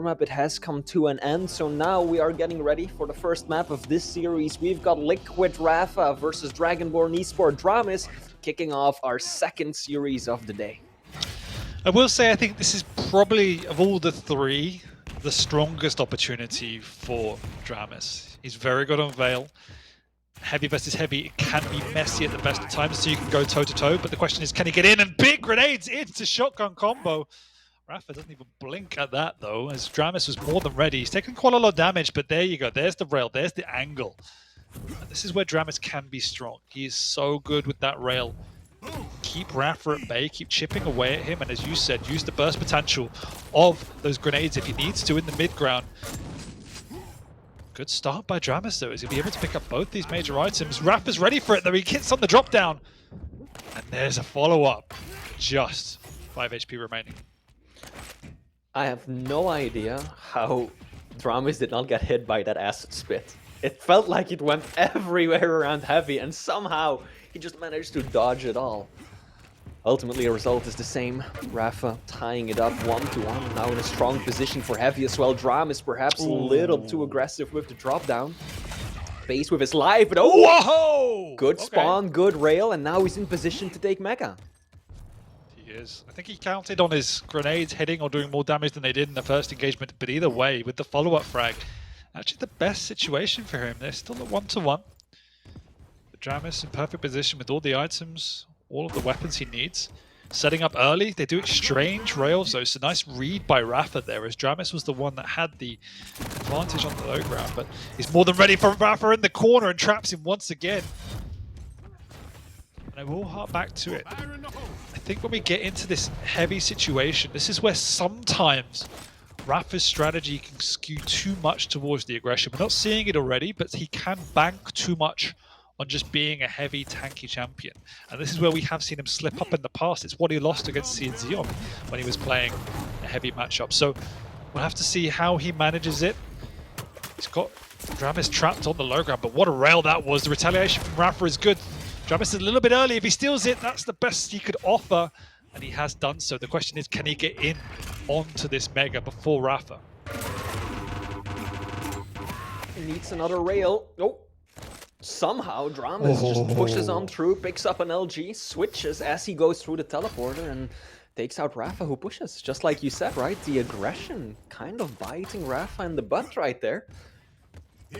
warm-up, it has come to an end. So now we are getting ready for the first map of this series. We've got Liquid Rapha versus Dragonborn Esport dramiS kicking off our second series of the day. I will say I think this is probably, of all the three, the strongest opportunity for dramiS. He's very good on Veil. Heavy versus heavy, it can be messy at the best of times, so you can go toe-to-toe, but the question is, can he get in? And big grenades into shotgun combo. Rapha doesn't even blink at that, though, as dramiS was more than ready. He's taken quite a lot of damage, but there you go. There's the rail. There's the angle. And this is where dramiS can be strong. He is so good with that rail. Keep Rapha at bay, keep chipping away at him, and as you said, use the burst potential of those grenades if he needs to in the mid-ground. Good start by dramiS, though, as he'll be able to pick up both these major items. Rapha's ready for it, though. He hits on the drop down. And there's a follow-up. Just 5 HP remaining. I have no idea how dramiS did not get hit by that acid spit. It felt like it went everywhere around Heavy, and somehow he just managed to dodge it all. Ultimately, the result is the same. Rapha tying it up 1-1. Now in a strong position for Heavy as well. dramiS perhaps a little too aggressive with the drop down. Base with his life, but whoa! Good spawn, good rail, and now he's in position to take Mega. He is. I think he counted on his grenades hitting or doing more damage than they did in the first engagement, but either way, with the follow-up frag, actually the best situation for him. They're still at 1-1. But dramiS in perfect position with all the items, all of the weapons he needs. Setting up early, they do exchange rails, though. It's a nice read by Rapha there, as dramiS was the one that had the advantage on the low ground, but he's more than ready for Rapha in the corner and traps him once again. And I will harp back to it. I think when we get into this heavy situation, this is where sometimes Rapha's strategy can skew too much towards the aggression. We're not seeing it already, but he can bank too much on just being a heavy, tanky champion. And this is where we have seen him slip up in the past. It's what he lost against CNZeon when he was playing a heavy matchup. So we'll have to see how he manages it. He's got dramiS trapped on the low ground, but what a rail that was. The retaliation from Rapha is good. dramiS is a little bit early. If he steals it, that's the best he could offer, and he has done so. The question is, can he get in onto this Mega before Rapha? He needs another rail. Oh. Somehow, dramiS just pushes on through, picks up an LG, switches as he goes through the teleporter, and takes out Rapha, who pushes. Just like you said, right? The aggression kind of biting Rapha in the butt right there.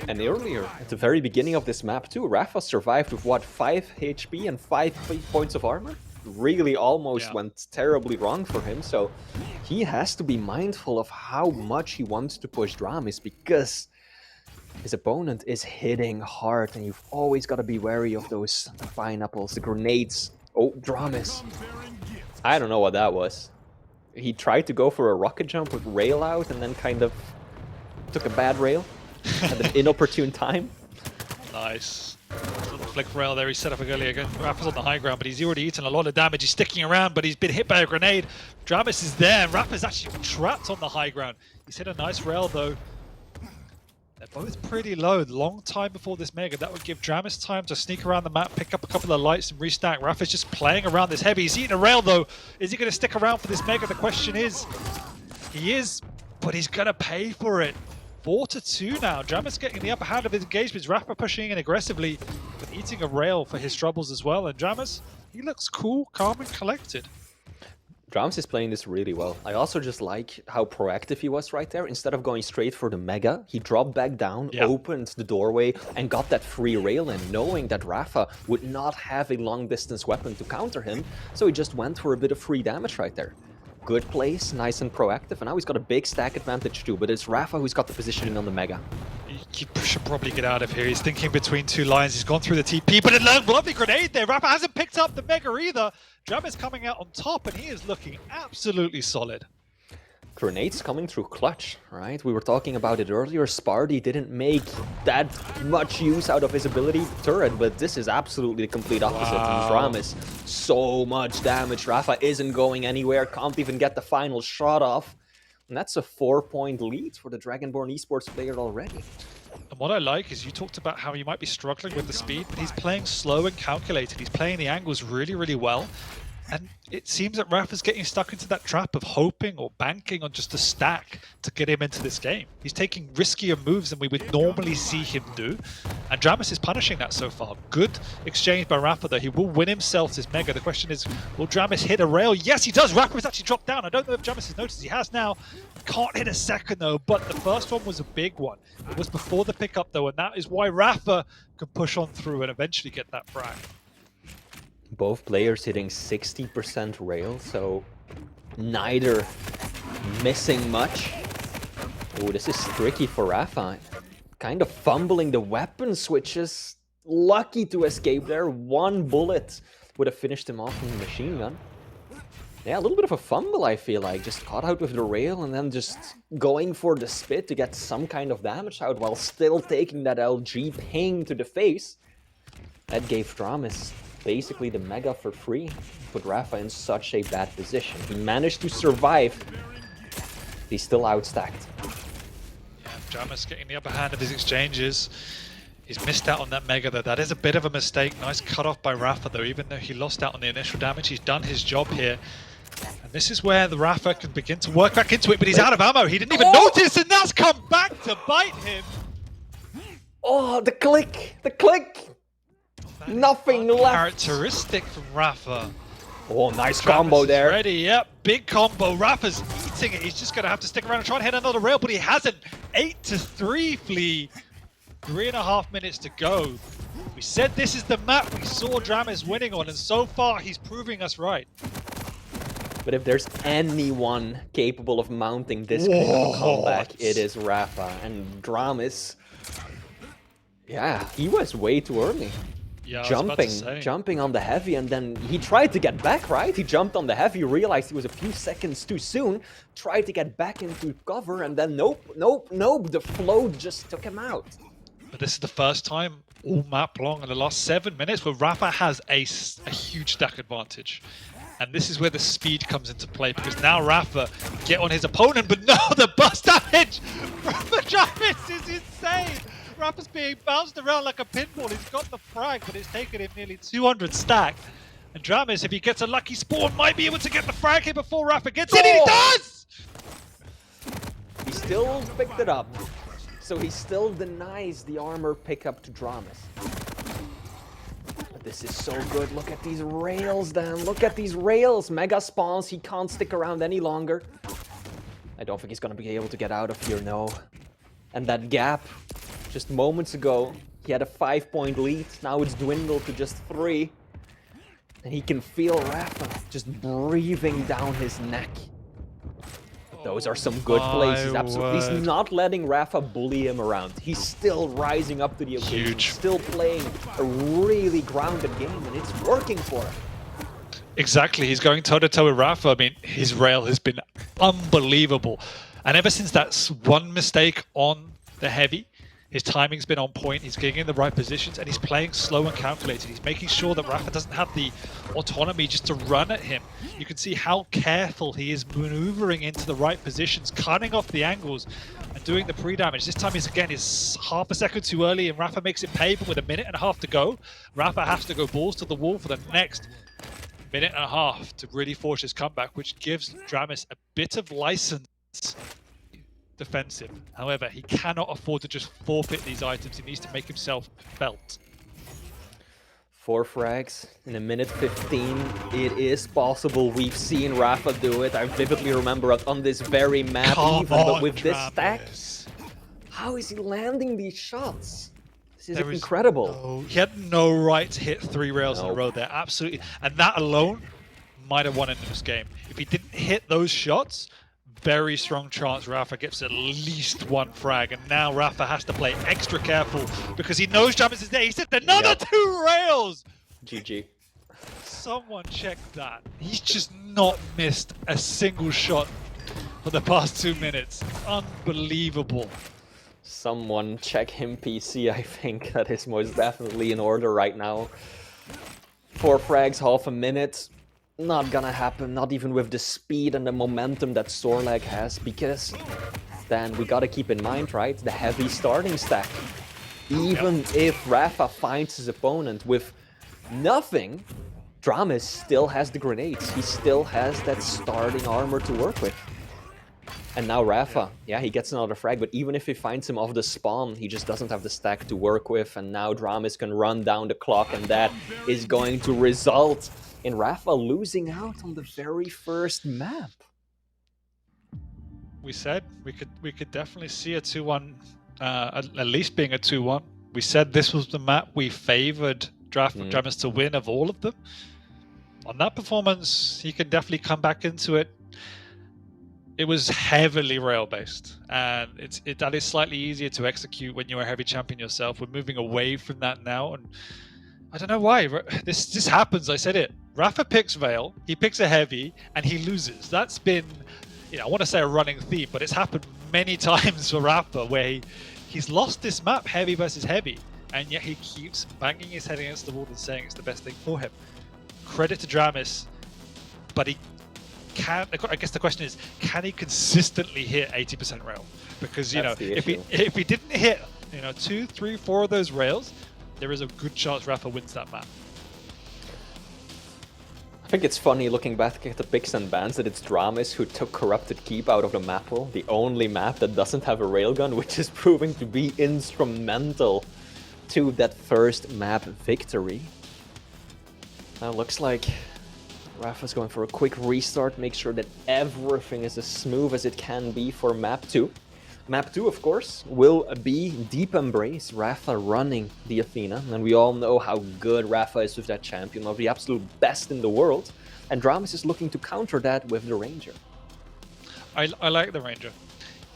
And earlier, at the very beginning of this map too, Rapha survived with, what, 5 HP and 5 points of armor? Really almost went terribly wrong for him, so he has to be mindful of how much he wants to push dramiS, because his opponent is hitting hard, and you've always got to be wary of those pineapples, the grenades. Oh, dramiS. I don't know what that was. He tried to go for a rocket jump with rail out, and then kind of took a bad rail at an inopportune time. Nice. Little flick rail there he set up earlier. Again, Rapha's on the high ground, but he's already eaten a lot of damage. He's sticking around, but he's been hit by a grenade. dramiS is there. Rapha's actually trapped on the high ground. He's hit a nice rail, though. They're both pretty low. Long time before this Mega. That would give dramiS time to sneak around the map, pick up a couple of lights, and restack. Rapha's just playing around this heavy. He's eating a rail, though. Is he going to stick around for this Mega? The question is, he is, but he's going to pay for it. 4-2 now. dramiS getting the upper hand of his engagements. Rapha pushing in aggressively, but eating a rail for his troubles as well. And dramiS, he looks cool, calm, and collected. dramiS is playing this really well. I also just like how proactive he was right there. Instead of going straight for the Mega, he dropped back down, opened the doorway, and got that free rail in, knowing that Rapha would not have a long-distance weapon to counter him, so he just went for a bit of free damage right there. Good place, nice and proactive, and now he's got a big stack advantage too, but it's Rapha who's got the positioning on the Mega. He should probably get out of here. He's thinking between two lines. He's gone through the TP, but a lovely grenade there. Rapha hasn't picked up the Mega either. dramiS coming out on top, and he is looking absolutely solid. Grenades coming through clutch, right? We were talking about it earlier. Spardy didn't make that much use out of his ability turret, but this is absolutely the complete opposite. dramiS, so much damage. Rapha isn't going anywhere, can't even get the final shot off. And that's a 4-point lead for the Dragonborn Esports player already. And what I like is you talked about how he might be struggling with the speed, but he's playing slow and calculated. He's playing the angles really, really well. And it seems that rapha's getting stuck into that trap of hoping or banking on just a stack to get him into this game. He's taking riskier moves than we would normally see him do, and dramiS is punishing that so far. Good exchange by rapha though. He will win himself this mega. The question is, will dramiS hit a rail? Yes, he does. rapha has actually dropped down. I don't know if dramiS has noticed. He has now. Can't hit a second though, but the first one was a big one. It was before the pickup though, and that is why rapha can push on through and eventually get that frag. Both players hitting 60% rail, so neither missing much. Oh, this is tricky for rapha. Kind of fumbling the weapon switches. Lucky to escape there. One bullet would have finished him off with the machine gun. Yeah, a little bit of a fumble, I feel like. Just caught out with the rail and then just going for the spit to get some kind of damage out while still taking that LG ping to the face. That gave dramiS basically the mega for free. Put rapha in such a bad position. He managed to survive. He's still outstacked. Yeah, dramiS getting the upper hand of his exchanges. He's missed out on that mega though. That is a bit of a mistake. Nice cut off by rapha though. Even though he lost out on the initial damage, he's done his job here. And this is where the rapha can begin to work back into it, but he's out of ammo. He didn't even notice, and that's come back to bite him. Oh, the click! The click! Nothing left. Characteristic from rapha. Oh, nice combo there. Ready, yep, big combo. rapha's eating it. He's just going to have to stick around and try and hit another rail, but he hasn't. 8-3 Flea. 3.5 minutes to go. We said this is the map we saw dramiS winning on, and so far he's proving us right. But if there's anyone capable of mounting this kind of a comeback, it is rapha. And dramiS, yeah, he was way too early. Yeah, jumping on the heavy, and then he tried to get back, right? He jumped on the heavy, realized he was a few seconds too soon, tried to get back into cover, and then nope, the float just took him out. But this is the first time all map long in the last 7 minutes where rapha has a huge stack advantage. And this is where the speed comes into play, because now rapha get on his opponent, but no, the burst damage from the dramiS is insane. rapha's being bounced around like a pinball. He's got the frag, but it's taken him nearly 200 stack. And dramiS, if he gets a lucky spawn, might be able to get the frag here before rapha gets in. He does! He still picked it up. So he still denies the armor pickup to dramiS. But this is so good. Look at these rails, Dan. Look at these rails. Mega spawns. He can't stick around any longer. I don't think he's going to be able to get out of here, no. And that gap, just moments ago, he had a 5-point lead. Now it's dwindled to just 3. And he can feel rapha just breathing down his neck. Those are some good plays. He's not letting rapha bully him around. He's still rising up to the occasion. Still playing a really grounded game, and it's working for him. Exactly. He's going toe-to-toe with rapha. I mean, his rail has been unbelievable. And ever since that one mistake on the heavy, his timing's been on point. He's getting in the right positions, and he's playing slow and calculated. He's making sure that rapha doesn't have the autonomy just to run at him. You can see how careful he is maneuvering into the right positions, cutting off the angles, and doing the pre-damage. This time is half a second too early, and rapha makes it pay, but with 1.5 minutes to go, rapha has to go balls to the wall for the next 1.5 minutes to really force his comeback, which gives dramiS a bit of license defensive. However, he cannot afford to just forfeit these items. He needs to make himself felt. 4 frags in 1:15. It is possible. We've seen rapha do it. I vividly remember it on this very map. But with this stack, how is he landing these shots? This is incredible. He had no right to hit 3 rails in a row there. Absolutely. And that alone might have won him this game. If he didn't hit those shots, very strong chance rapha gets at least 1 frag, and now rapha has to play extra careful because he knows dramiS is there. He said another 2 rails! GG. Someone check that. He's just not missed a single shot for the past 2 minutes. Unbelievable. Someone check him PC, I think. That is most definitely in order right now. 4 frags, half a minute. Not gonna happen, not even with the speed and the momentum that Sorlag has, because then we gotta keep in mind, right, the heavy starting stack. Even if rapha finds his opponent with nothing, dramiS still has the grenades. He still has that starting armor to work with. And now rapha, yeah, he gets another frag, but even if he finds him off the spawn, he just doesn't have the stack to work with, and now dramiS can run down the clock, and that is going to result in rapha losing out on the very first map. We said we could definitely see a 2-1, at least being a 2-1. We said this was the map we favored dramiS to win of all of them. On that performance, he can definitely come back into it. It was heavily rail-based, and that is slightly easier to execute when you're a heavy champion yourself. We're moving away from that now, and I don't know why. This happens, I said it. rapha picks Veil, he picks a heavy, and he loses. That's been, I want to say a running theme, but it's happened many times for rapha, where he's lost this map, heavy versus heavy, and yet he keeps banging his head against the wall and saying it's the best thing for him. Credit to dramiS, but he I guess the question is, can he consistently hit 80% rail? Because if he didn't hit 2, 3, 4 of those rails, there is a good chance rapha wins that map. I think it's funny looking back at the picks and bans that it's dramiS who took Corrupted Keep out of the map pool, the only map that doesn't have a railgun, which is proving to be instrumental to that first map victory. Now looks like rapha's going for a quick restart, make sure that everything is as smooth as it can be for map 2. Map 2, of course, will be Deep Embrace, rapha running the Athena, and we all know how good rapha is with that champion, one of the absolute best in the world, and dramiS is looking to counter that with the Ranger. I like the Ranger.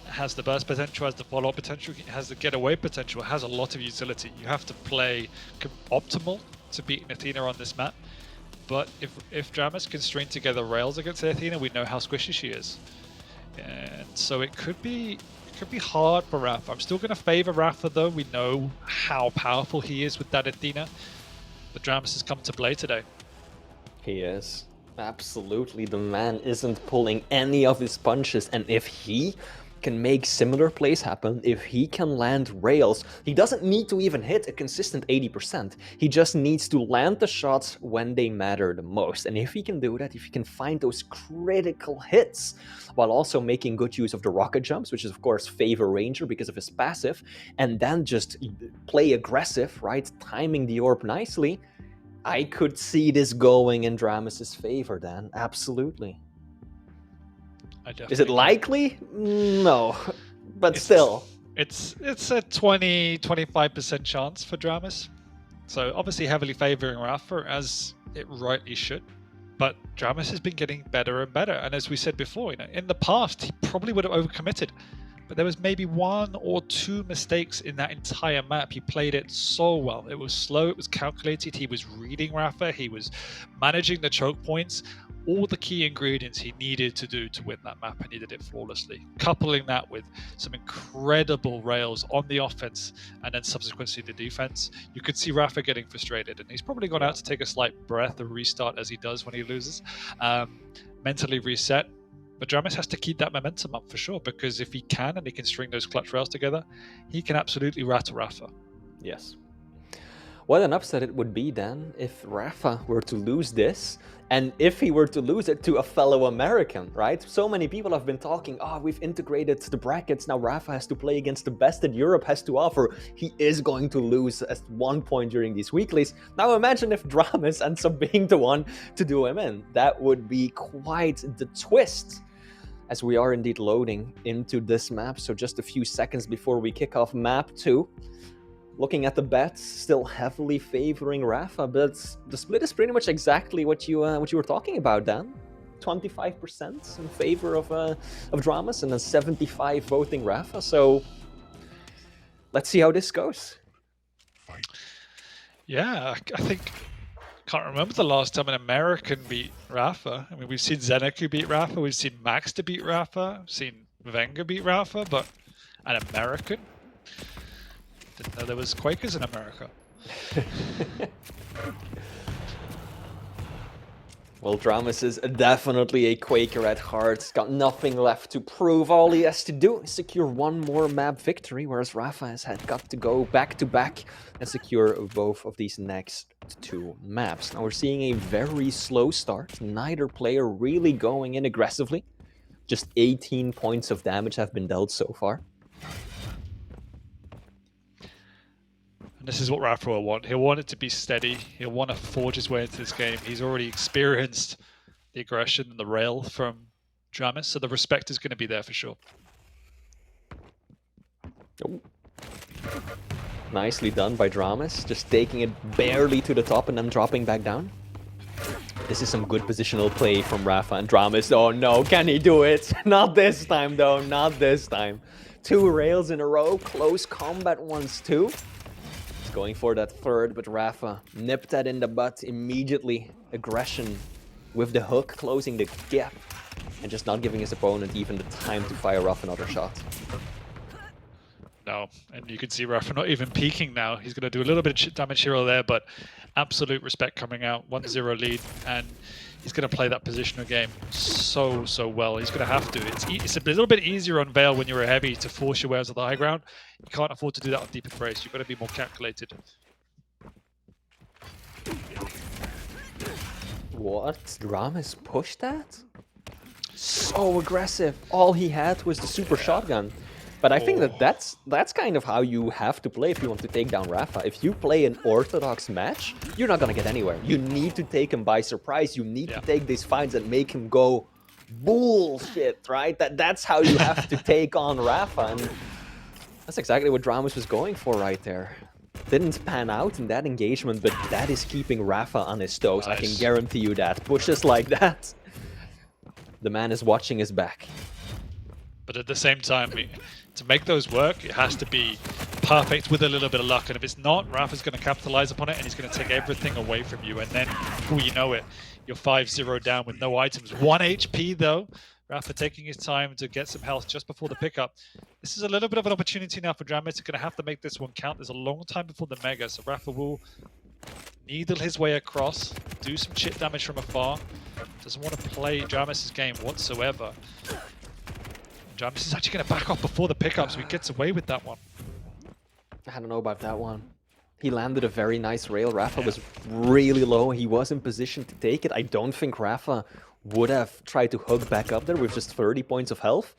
It has the burst potential, has the follow-up potential, it has the getaway potential, it has a lot of utility. You have to play optimal to beat an Athena on this map. But if dramiS can string together rails against the Athena, we know how squishy she is, and so it could be hard for rapha. I'm still going to favor rapha though. We know how powerful he is with that Athena, but dramiS has come to play today. He is absolutely, the man isn't pulling any of his punches, and if he can make similar plays happen, if he can land rails, he doesn't need to even hit a consistent 80%. He just needs to land the shots when they matter the most. And if he can do that, if he can find those critical hits, while also making good use of the rocket jumps, which is of course favor Ranger because of his passive, and then just play aggressive, right? Timing the orb nicely, I could see this going in dramiS's favor then, absolutely. Is it likely? No, but still. It's a 20-25% chance for dramiS. So obviously heavily favoring rapha, as it rightly should. But dramiS has been getting better and better. And as we said before, in the past, he probably would have overcommitted. But there was maybe 1 or 2 mistakes in that entire map. He played it so well. It was slow, it was calculated, he was reading rapha, he was managing the choke points. All the key ingredients he needed to do to win that map, and he did it flawlessly. Coupling that with some incredible rails on the offense and then subsequently the defense, you could see rapha getting frustrated, and he's probably gone out to take a slight breath or restart as he does when he loses, mentally reset. But dramiS has to keep that momentum up for sure, because if he can and he can string those clutch rails together, he can absolutely rattle rapha. Yes. What an upset it would be then if rapha were to lose this, and if he were to lose it to a fellow American, right? So many people have been talking, we've integrated the brackets, now rapha has to play against the best that Europe has to offer. He is going to lose at one point during these weeklies. Now imagine if dramiS ends up being the one to do him in. That would be quite the twist, as we are indeed loading into this map. So just a few seconds before we kick off map 2. Looking at the bets, still heavily favoring rapha, but the split is pretty much exactly what you were talking about, Dan. 25% in favor of dramiS, and then 75 voting rapha. So let's see how this goes. Yeah, I think can't remember the last time an American beat rapha. I mean, we've seen Zeneku beat rapha, we've seen Max to beat rapha, we've seen Wenger beat rapha, but an American. Didn't know there was Quakers in America. Well, dramiS is definitely a Quaker at heart. Got nothing left to prove. All he has to do is secure one more map victory, whereas rapha has got to go back-to-back and secure both of these next 2 maps. Now we're seeing a very slow start. Neither player really going in aggressively. Just 18 points of damage have been dealt so far. And this is what rapha will want. He'll want it to be steady. He'll want to forge his way into this game. He's already experienced the aggression and the rail from dramiS, so the respect is going to be there for sure. Oh. Nicely done by dramiS, just taking it barely to the top and then dropping back down. This is some good positional play from rapha and dramiS. Oh no, can he do it? Not this time though, not this time. 2 rails in a row, close combat ones too. Going for that third, but rapha nipped that in the butt immediately. Aggression with the hook, closing the gap, and just not giving his opponent even the time to fire off another shot. No, and you can see rapha not even peeking now. He's going to do a little bit of damage here or there, but absolute respect coming out. 1-0 lead, and he's going to play that positional game so well. He's going to have to. It's a little bit easier on Veil when you're a heavy to force your way out of the high ground. You can't afford to do that on Deep Embrace. You've got to be more calculated. What? dramiS pushed that? So aggressive. All he had was the super shotgun. But I think that's kind of how you have to play if you want to take down rapha. If you play an orthodox match, you're not going to get anywhere. You need to take him by surprise. You need to take these fights and make him go bullshit, right? That's how you have to take on rapha. And that's exactly what dramiS was going for right there. Didn't pan out in that engagement, but that is keeping rapha on his toes. Nice. I can guarantee you that. Pushes like that, the man is watching his back. But at the same time, to make those work, it has to be perfect with a little bit of luck. And if it's not, rapha's going to capitalize upon it, and he's going to take everything away from you. And then, before you know it, you're 5-0 down with no items. 1 HP, though. rapha taking his time to get some health just before the pickup. This is a little bit of an opportunity now for dramiS. He's going to have to make this one count. There's a long time before the Mega, so rapha will needle his way across, do some chip damage from afar. Doesn't want to play dramiS's game whatsoever. dramiS is actually going to back off before the pickup, so he gets away with that one. I don't know about that one. He landed a very nice rail. rapha was really low. He was in position to take it. I don't think rapha would have tried to hook back up there with just 30 points of health.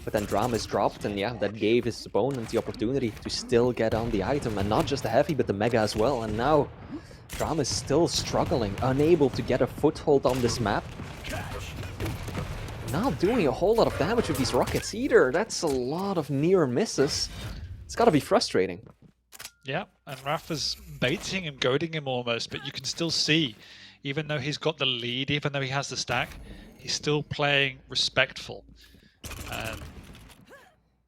But then dramiS dropped, and yeah, that gave his opponent the opportunity to still get on the item. And not just the heavy, but the mega as well. And now dramiS still struggling, unable to get a foothold on this map. Not doing a whole lot of damage with these rockets either. That's a lot of near misses. It's gotta be frustrating. Yeah, and rapha's baiting him, goading him almost, but you can still see, even though he's got the lead, even though he has the stack, he's still playing respectful. And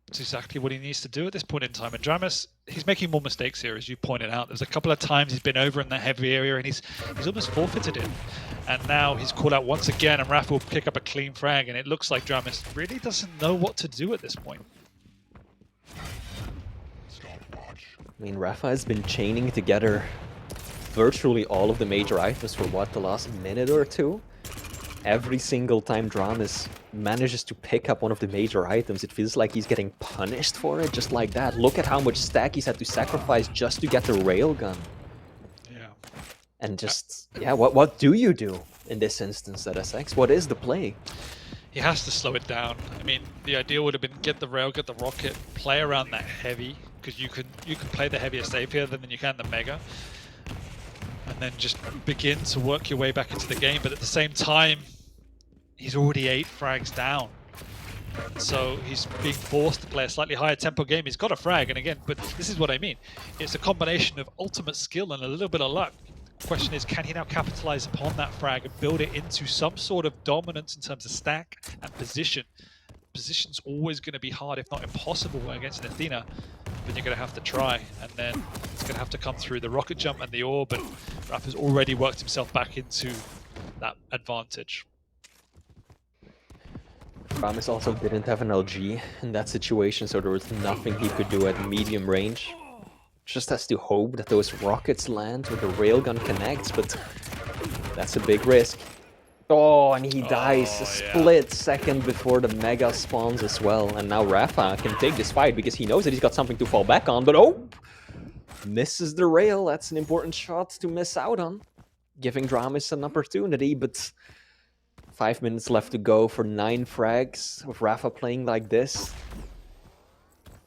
it's exactly what he needs to do at this point in time. And dramiS, he's making more mistakes here, as you pointed out. There's a couple of times he's been over in the heavy area, and he's almost forfeited it. And now he's called out once again, and rapha will pick up a clean frag, and it looks like dramiS really doesn't know what to do at this point. I mean, rapha has been chaining together virtually all of the major items for what, the last minute or two? Every single time dramiS manages to pick up one of the major items, it feels like he's getting punished for it, just like that. Look at how much stack he's had to sacrifice just to get the railgun. Yeah. And just, yeah, what do you do in this instance at SX? What is the play? He has to slow it down. I mean, the idea would have been get the rail, get the rocket, play around that heavy, because you can play the heavier safer than you can the mega, and then just begin to work your way back into the game. But at the same time, he's already 8 frags down, so he's being forced to play a slightly higher tempo game. He's got a frag, and again, but this is what I mean. It's a combination of ultimate skill and a little bit of luck. The question is, can he now capitalize upon that frag and build it into some sort of dominance in terms of stack and position? Position's always going to be hard, if not impossible, against an Athena, but you're going to have to try, and then it's going to have to come through the rocket jump and the orb, and rapha's already worked himself back into that advantage. dramiS also didn't have an LG in that situation, so there was nothing he could do at medium range. Just has to hope that those rockets land or the railgun connects, but that's a big risk. Oh, and he dies a yeah. split second before the Mega spawns as well. And now Rapha can take this fight because he knows that he's got something to fall back on. But oh, misses the rail. That's an important shot to miss out on, giving dramiS an opportunity. But 5 minutes left to go for 9 frags with Rapha playing like this.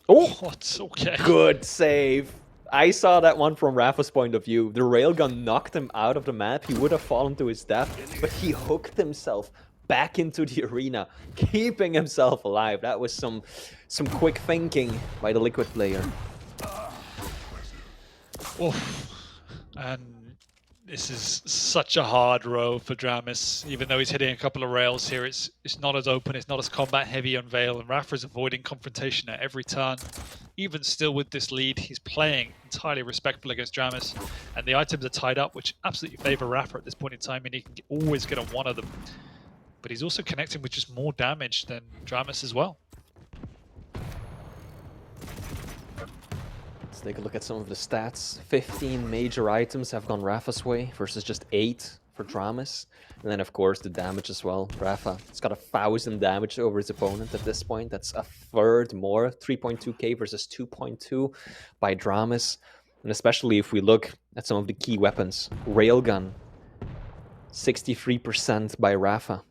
Oh, What? Okay. good save. I saw that one from Rapha's point of view. The railgun knocked him out of the map. He would have fallen to his death, but he hooked himself back into the arena, keeping himself alive. That was some quick thinking by the Liquid player. Oof. And this is such a hard row for dramiS. Even though he's hitting a couple of rails here, it's not as open, it's not as combat heavy on Veil, and rapha is avoiding confrontation at every turn. Even still with this lead, he's playing entirely respectful against dramiS, and the items are tied up, which absolutely favor rapha at this point in time, and he can always get on one of them. But he's also connecting with just more damage than dramiS as well. Let's take a look at some of the stats. 15 major items have gone Rapha's way versus just 8 for dramiS. And then, of course, the damage as well. Rapha, it's got 1,000 damage over his opponent at this point. That's a third more. 3.2k versus 2.2 by dramiS. And especially if we look at some of the key weapons. Railgun, 63% by Rapha.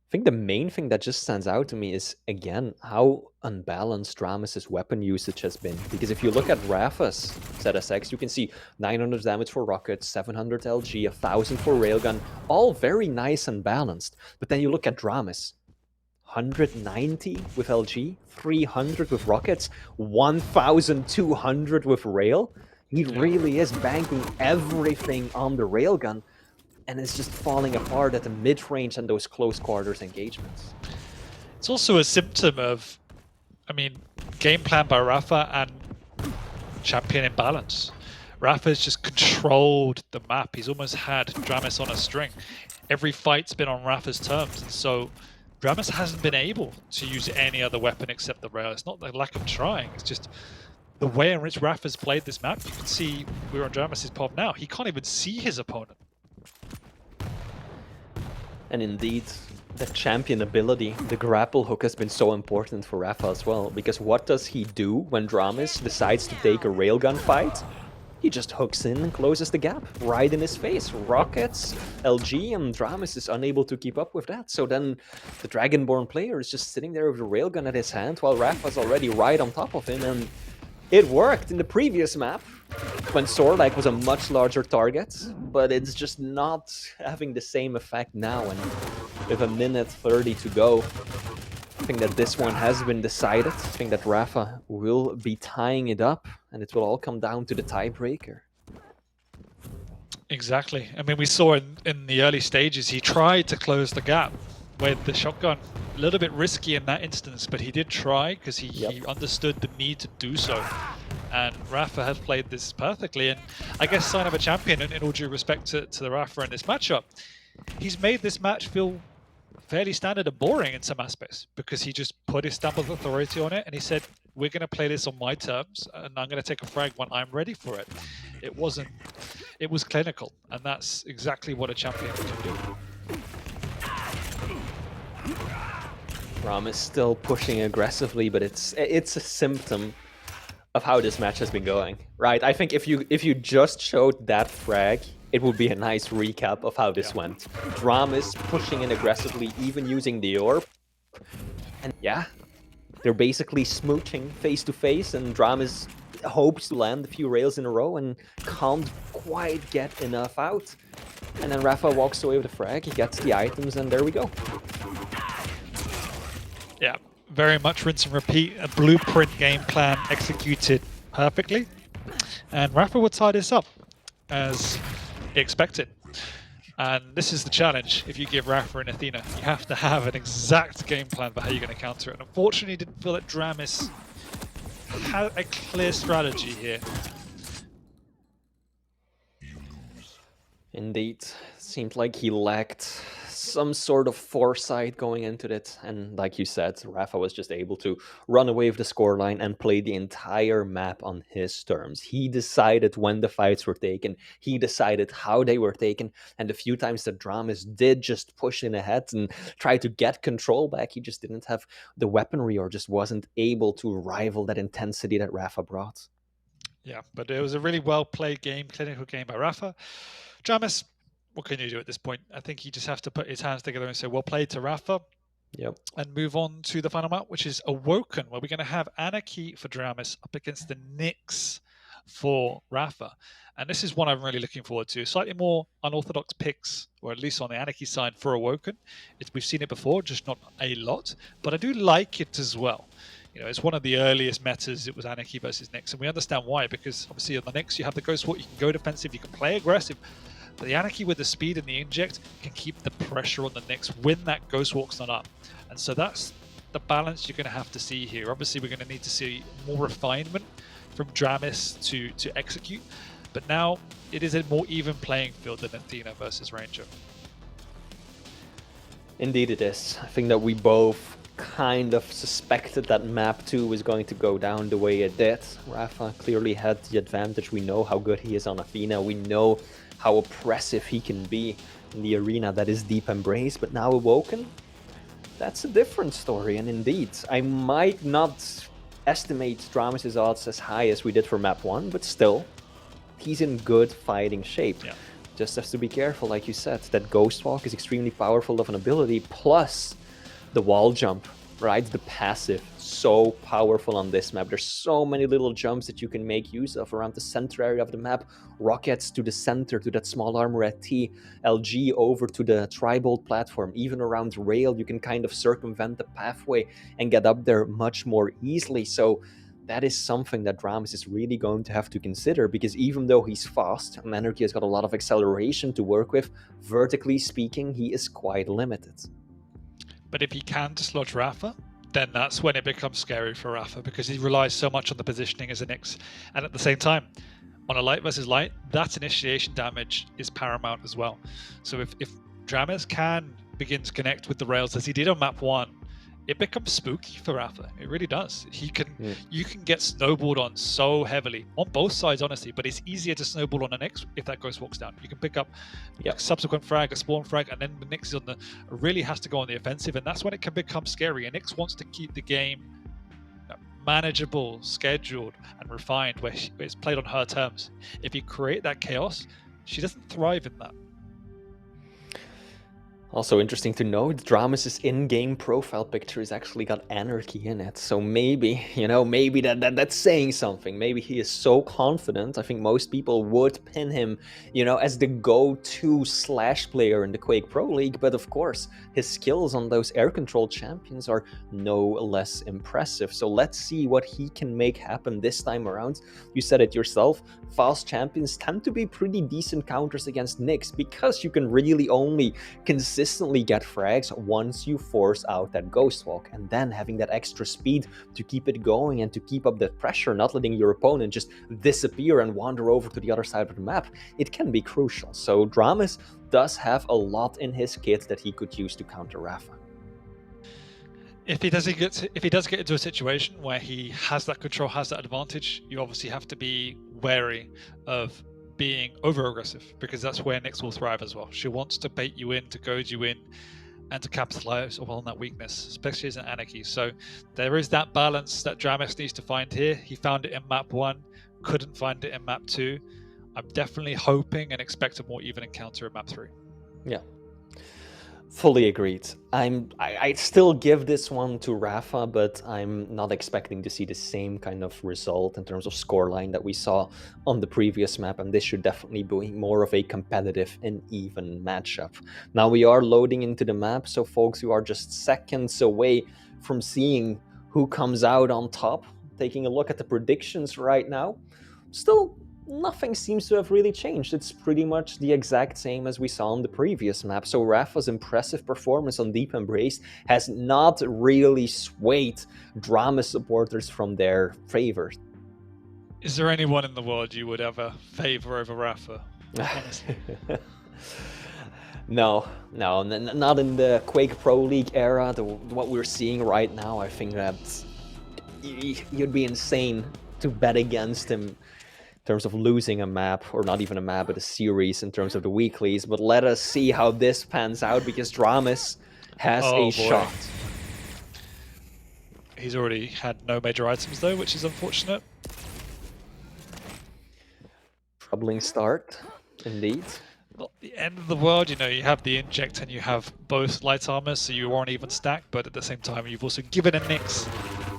I think the main thing that just stands out to me is, again, how unbalanced dramiS' weapon usage has been. Because if you look at Rapha's ZSX, you can see 900 damage for rockets, 700 LG, 1,000 for railgun, all very nice and balanced. But then you look at dramiS, 190 with LG, 300 with rockets, 1,200 with rail. He really is banking everything on the railgun. And it's just falling apart at the mid-range and those close quarters engagements. It's also a symptom of, I mean, game plan by rapha and champion imbalance. Rapha's just controlled the map. He's almost had dramiS on a string. Every fight's been on Rapha's terms, and so dramiS hasn't been able to use any other weapon except the rail. It's not the lack of trying, it's just the way in which Rapha's played this map. You can see, we're on dramiS' pop now, he can't even see his opponent. And indeed, the champion ability, the grapple hook, has been so important for Rapha as well. Because what does he do when dramiS decides to take a railgun fight? He just hooks in and closes the gap right in his face. Rockets, LG, and dramiS is unable to keep up with that. So then the Dragonborn player is just sitting there with the railgun at his hand while Rapha's already right on top of him. And it worked in the previous map when Sorlak was a much larger target, but it's just not having the same effect now. And with 1:30 to go, I think that this one has been decided. I think that Rapha will be tying it up, and it will all come down to the tiebreaker. Exactly. I mean, we saw in the early stages, he tried to close the gap with the shotgun. A little bit risky in that instance, but he did try because he understood the need to do so. And rapha has played this perfectly, and I guess sign of a champion, in all due respect to the rapha in this matchup. He's made this match feel fairly standard and boring in some aspects because he just put his stamp of authority on it and he said, we're going to play this on my terms and I'm going to take a frag when I'm ready for it. It was clinical, and that's exactly what a champion can do. Ram is still pushing aggressively, but it's a symptom of how this match has been going, right? I think if you just showed that frag, it would be a nice recap of how this went. dramiS pushing in aggressively, even using the orb. And yeah, they're basically smooching face to face, and dramiS hopes to land a few rails in a row and can't quite get enough out. And then rapha walks away with the frag, he gets the items, and there we go. Yeah, very much rinse and repeat. A blueprint game plan executed perfectly. And rapha would tie this up as expected. And this is the challenge. If you give rapha and Athena, you have to have an exact game plan for how you're going to counter it. And unfortunately, didn't feel that dramiS had a clear strategy here. Indeed, seemed like he lacked some sort of foresight going into it. And like you said, Rapha was just able to run away with the scoreline and play the entire map on his terms. He decided when the fights were taken. He decided how they were taken. And the few times that dramiS did just push in ahead and try to get control back, he just didn't have the weaponry or just wasn't able to rival that intensity that Rapha brought. Yeah, but it was a really well-played game, clinical game by Rapha. dramiS, what can you do at this point? I think he just has to put his hands together and say, well played to Rapha. Yep. And move on to the final map, which is Awoken, where we're going to have Anarchy for dramiS up against the nyx for Rapha. And this is one I'm really looking forward to. Slightly more unorthodox picks, or at least on the Anarchy side for Awoken. We've seen it before, just not a lot. But I do like it as well. You know, it's one of the earliest metas. It was Anarchy versus nyx, and we understand why, because obviously on the nyx you have the Ghost Walk, you can go defensive, you can play aggressive, but the Anarchy with the speed and the inject can keep the pressure on the nyx when that Ghost Walk's not up. And so that's the balance you're going to have to see here. Obviously we're going to need to see more refinement from dramiS to execute, but now it is a more even playing field than Athena versus Ranger. Indeed it is. I think that we both kind of suspected that map 2 was going to go down the way it did. Rapha clearly had the advantage. We know how good he is on Athena. We know how oppressive he can be in the arena that is Deep Embrace. But now Awoken, that's a different story. And indeed, I might not estimate dramiS' odds as high as we did for map 1, but still, he's in good fighting shape. Yeah. Just has to be careful, like you said. That Ghost Walk is extremely powerful of an ability, plus the wall jump, right? The passive, so powerful on this map. There's so many little jumps that you can make use of around the center area of the map. Rockets to the center, to that small armor at T, LG over to the Tribolt platform. Even around rail, you can kind of circumvent the pathway and get up there much more easily. So that is something that dramiS is really going to have to consider, because even though he's fast and Anarchy has got a lot of acceleration to work with, vertically speaking, he is quite limited. But if he can dislodge Rapha, then that's when it becomes scary for Rapha, because he relies so much on the positioning as a nyx. And at the same time, on a light versus light, that initiation damage is paramount as well. So if dramiS can begin to connect with the rails as he did on map 1, it becomes spooky for Rapha. It really does. You can get snowballed on so heavily on both sides, honestly. But it's easier to snowball on a nyx if that Ghost Walks down. You can pick up a subsequent frag, a spawn frag, and then the nyx is on the really has to go on the offensive, and that's when it can become scary. And nyx wants to keep the game manageable, scheduled, and refined, where it's played on her terms. If you create that chaos, she doesn't thrive in that. Also interesting to note, dramiS' in-game profile picture has actually got Anarchy in it. So maybe, maybe that's saying something. Maybe he is so confident. I think most people would pin him, as the go-to Slash player in the Quake Pro League. But of course, his skills on those air control champions are no less impressive. So let's see what he can make happen this time around. You said it yourself, fast champions tend to be pretty decent counters against nyx, because you can really only consistently get frags once you force out that Ghost Walk, and then having that extra speed to keep it going and to keep up that pressure, not letting your opponent just disappear and wander over to the other side of the map, it can be crucial. So dramiS does have a lot in his kit that he could use to counter Rapha. If he does get into a situation where he has that control, has that advantage, you obviously have to be wary of being over aggressive, because that's where nyx will thrive as well. She wants to bait you in, to goad you in, and to capitalize on that weakness, especially as an Anarchy. So there is that balance that dramiS needs to find here. He found it in map 1, couldn't find it in map 2. I'm definitely hoping and expect a more even encounter in map 3. Yeah. Fully agreed. I'd still give this one to Rapha, but I'm not expecting to see the same kind of result in terms of scoreline that we saw on the previous map, and this should definitely be more of a competitive and even matchup. Now we are loading into the map, so folks, you are just seconds away from seeing who comes out on top. Taking a look at the predictions right now, still nothing seems to have really changed. It's pretty much the exact same as we saw on the previous map. So Rapha's impressive performance on Deep Embrace has not really swayed dramiS supporters from their favor. Is there anyone in the world you would ever favor over Rapha? Honestly. No, not in the Quake Pro League era. What we're seeing right now, I think that you'd be insane to bet against him in terms of losing a map, or not even a map, but a series in terms of the weeklies. But let us see how this pans out, because dramiS has a shot. He's already had no major items though, which is unfortunate. Troubling start, indeed. Not the end of the world, you know, you have the inject and you have both light armor, so you are on even stack, but at the same time you've also given a Nyx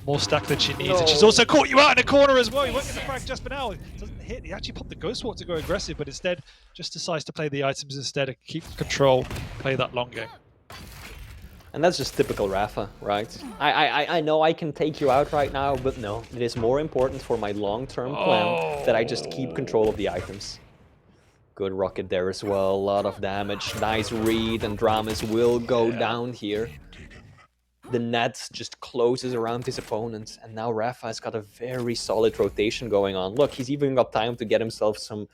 more stack than she needs, and she's also caught you out in a corner as well. You won't get the frag just for now. It doesn't hit. He actually popped the Ghost Walk to go aggressive, but instead just decides to play the items instead and keep control, play that long game. And that's just typical rapha, right? I know I can take you out right now, but no, it is more important for my long-term plan that I just keep control of the items. Good rocket there as well, a lot of damage, nice read, and dramiS will go down here. The net just closes around his opponent, and now rapha's got a very solid rotation going on. Look, he's even got time to get himself some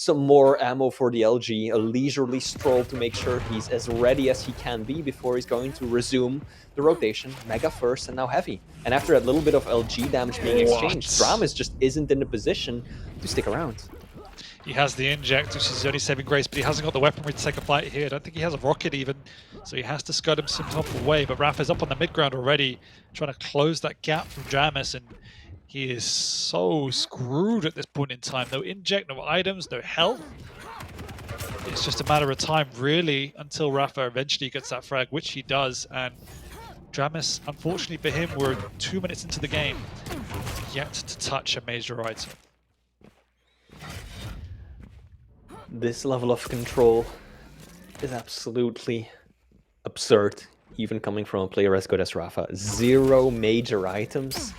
more ammo for the LG, a leisurely stroll to make sure he's as ready as he can be before he's going to resume the rotation. Mega first, and now heavy. And after a little bit of LG damage being exchanged, dramiS just isn't in a position to stick around. He has the inject, which is only saving grace, but he hasn't got the weaponry to take a fight here. I don't think he has a rocket even, so he has to scud himself away. But rapha's up on the mid ground already, trying to close that gap from dramiS, and he is so screwed at this point in time. No inject, no items, no health. It's just a matter of time, really, until rapha eventually gets that frag, which he does. And dramiS, unfortunately for him, we're 2 minutes into the game, yet to touch a major item. This level of control is absolutely absurd, even coming from a player as good as rapha. 0 major items.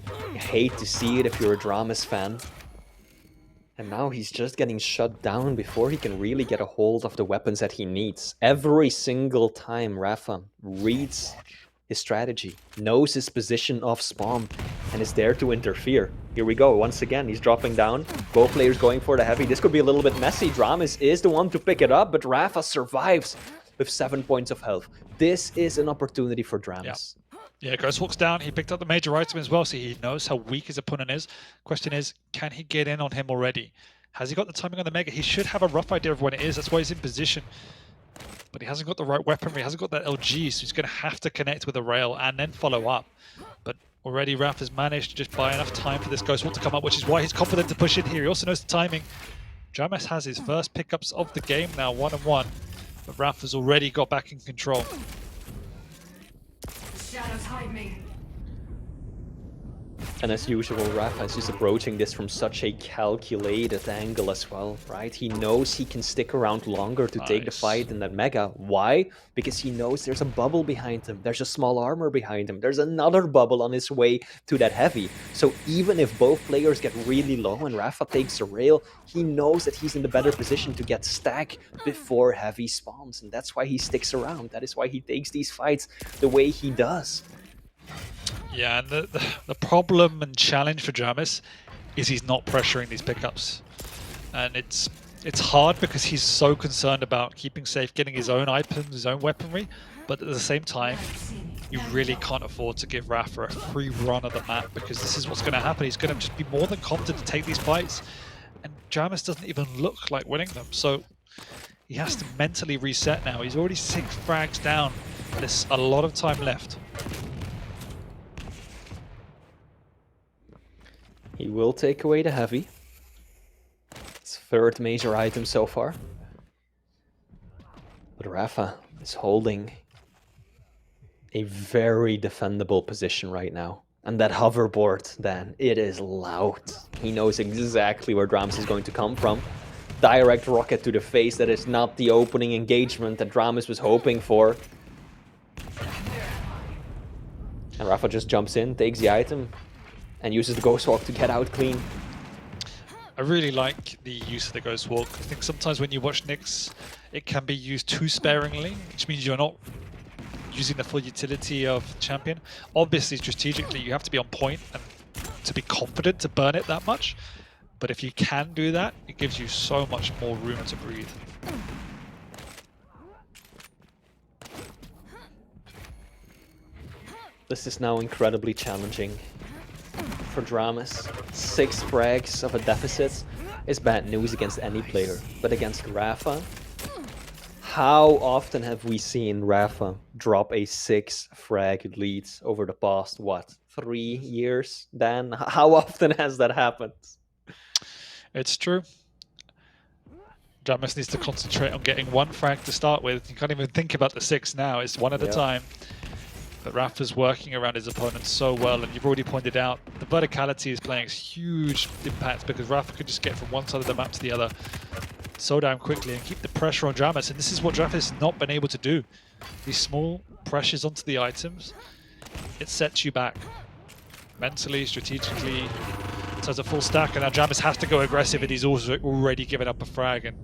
I hate to see it if you're a dramiS fan. And now he's just getting shut down before he can really get a hold of the weapons that he needs. Every single time rapha reads his strategy, knows his position off spawn, and is there to interfere. Here we go, once again, he's dropping down. Both players going for the heavy. This could be a little bit messy. dramiS is the one to pick it up, but rapha survives with 7 points of health. This is an opportunity for dramiS. Yeah, Ghost walks down. He picked up the major item as well, so he knows how weak his opponent is. Question is, can he get in on him already? Has he got the timing on the Mega? He should have a rough idea of when it is. That's why he's in position. But he hasn't got the right weaponry, he hasn't got that LG, so he's going to have to connect with a rail and then follow up. But already raph has managed to just buy enough time for this Ghost Walk to come up, which is why he's confident to push in here. He also knows the timing. dramiS has his first pickups of the game now, 1-1. But raph has already got back in control. Shadows hide me. And as usual, rapha is just approaching this from such a calculated angle as well, right? He knows he can stick around longer to take the fight in that Mega. Why? Because he knows there's a bubble behind him. There's a small armor behind him. There's another bubble on his way to that heavy. So even if both players get really low and rapha takes a rail, he knows that he's in the better position to get stack before heavy spawns. And that's why he sticks around. That is why he takes these fights the way he does. Yeah, and the problem and challenge for dramiS is he's not pressuring these pickups. And it's hard because he's so concerned about keeping safe, getting his own items, his own weaponry, but at the same time, you really can't afford to give rapha a free run of the map, because this is what's going to happen. He's going to just be more than confident to take these fights, and dramiS doesn't even look like winning them. So he has to mentally reset now. He's already 6 frags down. There's a lot of time left. He will take away the heavy. It's 3rd major item so far. But rapha is holding a very defendable position right now. And that hoverboard, then, it is loud. He knows exactly where dramiS is going to come from. Direct rocket to the face. That is not the opening engagement that dramiS was hoping for. And rapha just jumps in, takes the item, and uses the Ghost Walk to get out clean. I really like the use of the Ghost Walk. I think sometimes when you watch Nyx, it can be used too sparingly, which means you're not using the full utility of champion. Obviously, strategically, you have to be on point and to be confident to burn it that much. But if you can do that, it gives you so much more room to breathe. This is now incredibly challenging for dramiS. 6 frags of a deficit is bad news against any player, but against rapha, how often have we seen rapha drop a 6 frag lead over the past, what, 3 years, Dan? How often has that happened? It's true. dramiS needs to concentrate on getting 1 frag to start with. You can't even think about the 6 now. It's 1 at a time. But rapha's working around his opponent so well, and you've already pointed out the verticality is playing a huge impact because rapha could just get from one side of the map to the other so damn quickly and keep the pressure on dramiS. And this is what dramiS has not been able to do. These small pressures onto the items, it sets you back mentally, strategically. So it's a full stack, and now dramiS has to go aggressive, and he's also already given up a frag, and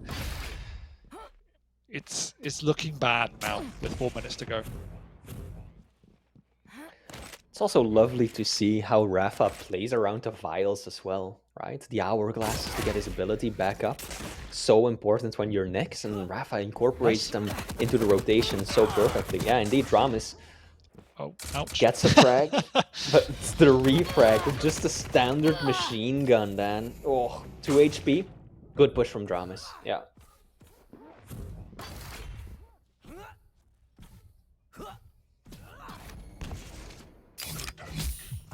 it's looking bad now with 4 minutes to go. It's also lovely to see how rapha plays around the vials as well, right? The hourglasses to get his ability back up. So important when you're next, and rapha incorporates them into the rotation so perfectly. Yeah, indeed, dramiS gets a frag, but it's the refrag with just a standard machine gun, then. Oh, 2 HP. Good push from dramiS, yeah.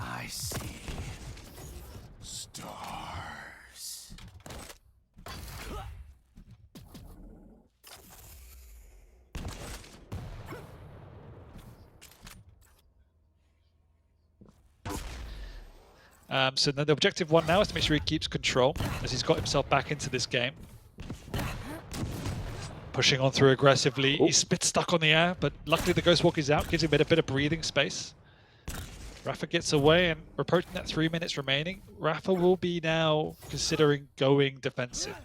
I see stars. So then the objective 1 now is to make sure he keeps control as he's got himself back into this game. Pushing on through aggressively. Ooh. He's a bit stuck on the air, but luckily the Ghost Walk is out, gives him a bit of breathing space. rapha gets away, and we're approaching that 3 minutes remaining. rapha will be now considering going defensive.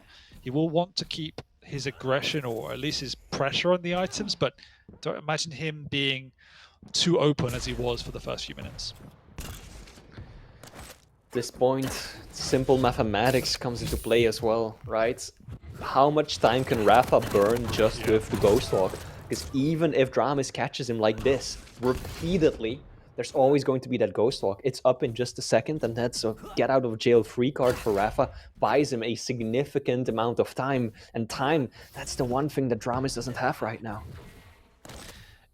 He will want to keep his aggression, or at least his pressure on the items, but don't imagine him being too open as he was for the first few minutes. This point, simple mathematics comes into play as well, right? How much time can rapha burn just with the Ghost Walk? Because even if dramiS catches him like this repeatedly, there's always going to be that Ghost Walk. It's up in just a second, and that's a get out of jail free card for rapha. Buys him a significant amount of time, and time, that's the one thing that dramiS doesn't have right now.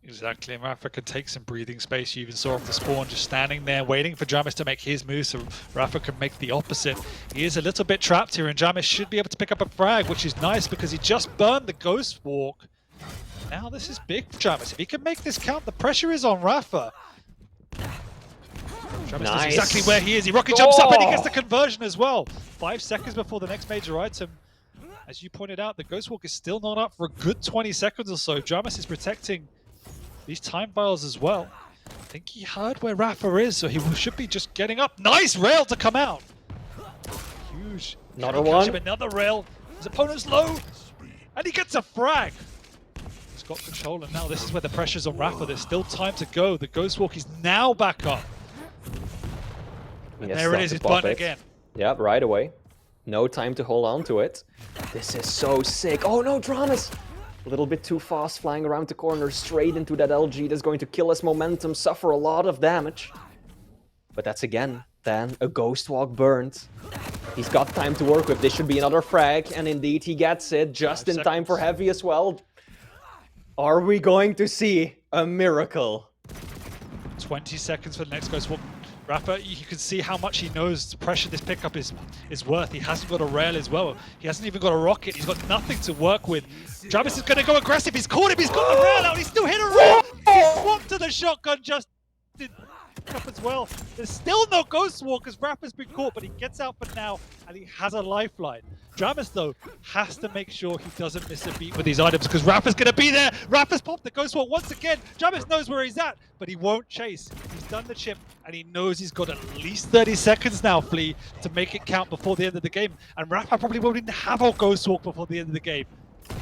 Exactly, and rapha can take some breathing space. You even saw off the spawn just standing there waiting for dramiS to make his move, so rapha can make the opposite. He is a little bit trapped here, and dramiS should be able to pick up a frag, which is nice because he just burned the Ghost Walk. Now this is big for dramiS. If he can make this count, the pressure is on rapha. dramiS knows exactly where he is. He rocket jumps up and he gets the conversion as well. 5 seconds before the next major item. As you pointed out, the Ghost Walk is still not up for a good 20 seconds or so. dramiS is protecting these time vials as well. I think he heard where rapha is, so he should be just getting up. Nice rail to come out. Huge. Another one. Another rail. His opponent's low, and he gets a frag. He's got control, and now this is where the pressure's on rapha. There's still time to go. The Ghost Walk is now back up. And there it is. It's burnt again. Yeah, right away. No time to hold on to it. This is so sick. Oh no, dramiS! A little bit too fast, flying around the corner, straight into that LG. That's going to kill his momentum, suffer a lot of damage. But that's again, then a Ghost Walk burned. He's got time to work with. This should be another frag, and indeed he gets it just in time for heavy as well. Are we going to see a miracle? 20 seconds for the next Ghost Walk. rapha, you can see how much he knows the pressure this pickup is worth. He hasn't got a rail as well. He hasn't even got a rocket. He's got nothing to work with. dramiS is going to go aggressive. He's caught him. He's got the rail out. He's still hit a rail. He swapped to the shotgun just up as well. There's still no Ghost Walk as rapha's been caught, but he gets out for now, and he has a lifeline. dramiS, though, has to make sure he doesn't miss a beat with these items, because rapha's going to be there. rapha's popped the Ghost Walk once again. dramiS knows where he's at, but he won't chase. He's done the chip, and he knows he's got at least 30 seconds now, Flea, to make it count before the end of the game. And rapha probably won't even have a Ghost Walk before the end of the game.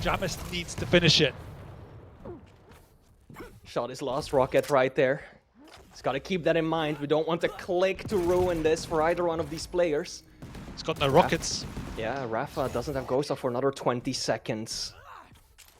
dramiS needs to finish it. Shot his last rocket right there. He's got to keep that in mind. We don't want to click to ruin this for either one of these players. He's got no rockets. Yeah, rapha doesn't have Ghost Walk for another 20 seconds.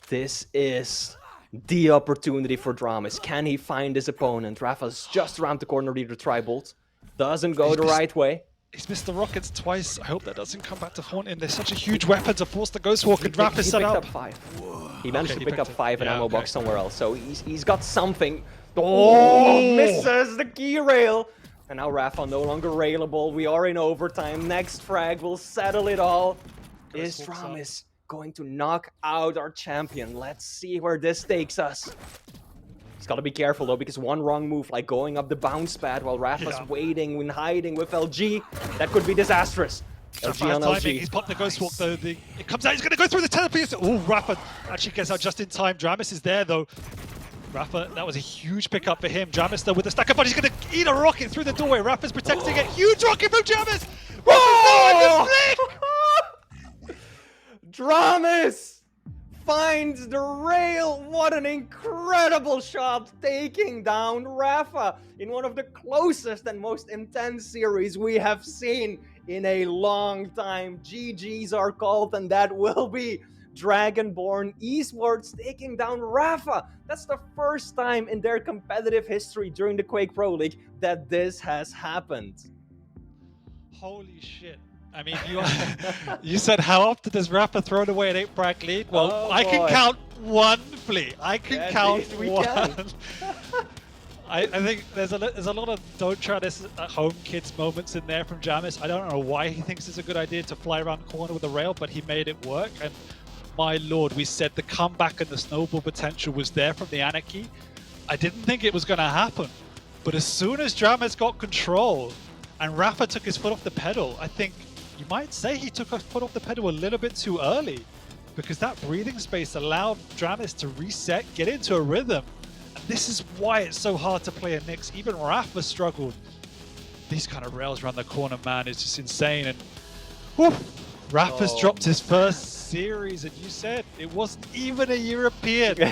This is The opportunity for dramiS. Can he find his opponent? rapha's just around the corner to try bolt. Doesn't go the right way. He's missed the rockets twice. I hope that doesn't come back to haunt him. There's such a huge weapon to force the Ghost Walk, and rapha set picked up. up 5. He managed to he pick up picked it. 5 in Yeah, ammo okay. box somewhere else, so he's got something. Oh, misses the key rail. And now rapha no longer railable. We are in overtime. Next frag will settle it all. Is Ghost walks dramiS going to knock out our champion? Let's see where this takes us. He's got to be careful though, because one wrong move, like going up the bounce pad while rapha's waiting and hiding with LG, that could be disastrous. LG on Timing. LG. He's popped the Ghost Walk though. It comes out. He's going to go through the teleport. Oh, rapha actually gets out just in time. dramiS is there though. rapha, that was a huge pickup for him. dramiS though with the stack of bodies, he's going to eat a rocket through the doorway. rapha's protecting it. Huge rocket from dramiS. dramiS finds the rail. What an incredible shot, taking down rapha in one of the closest and most intense series we have seen in a long time. GGs are called, and that will be Dragonborn Esports taking down rapha. That's the first time in their competitive history during the Quake Pro League that this has happened. Holy shit. I mean, you said how often does rapha throw away an 8-frag lead? Well, I can count one flea. I can count one. I think there's a lot of don't try this at home kids moments in there from dramiS. I don't know why he thinks it's a good idea to fly around the corner with a rail, but he made it work. And my lord, we said the comeback and the snowball potential was there from the Anarchy. I didn't think it was going to happen, but as soon as dramiS got control and rapha took his foot off the pedal, I think you might say he took his foot off the pedal a little bit too early, because that breathing space allowed dramiS to reset, get into a rhythm. And this is why it's so hard to play a Nyx. Even rapha struggled. These kind of rails around the corner, man, is just insane. And whew, rapha's dropped his first series, and you said it wasn't even a European.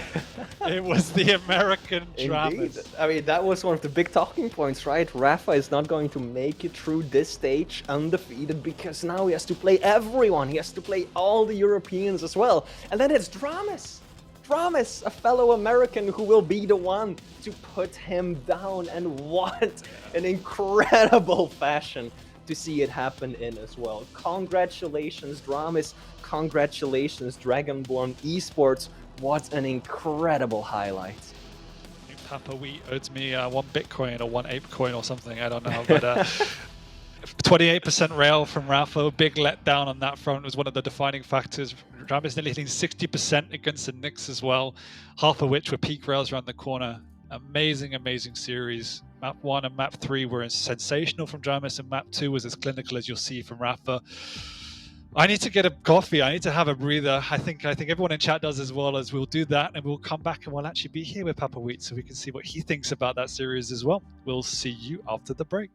It was the American dramiS. I mean, that was one of the big talking points, right? rapha is not going to make it through this stage undefeated, because now he has to play everyone. He has to play all the Europeans as well. And then it's dramiS. dramiS, a fellow American, who will be the one to put him down. And what an incredible fashion to see it happen in as well. Congratulations, dramiS. Congratulations, Dragonborn Esports. What an incredible highlight. I think Papa Wheat owes me 1 Bitcoin or 1 ape coin or something, I don't know. But 28% rail from rapha, big letdown on that front, was one of the defining factors. dramiS nearly hitting 60% against the Nyx as well, half of which were peak rails around the corner. Amazing, amazing series. Map 1 and Map 3 were sensational from dramiS, and Map 2 was as clinical as you'll see from rapha. I need to get a coffee. I need to have a breather. I think everyone in chat does as well. As we'll do that, and we'll come back and we'll actually be here with Papa Wheat so we can see what he thinks about that series as well. We'll see you after the break.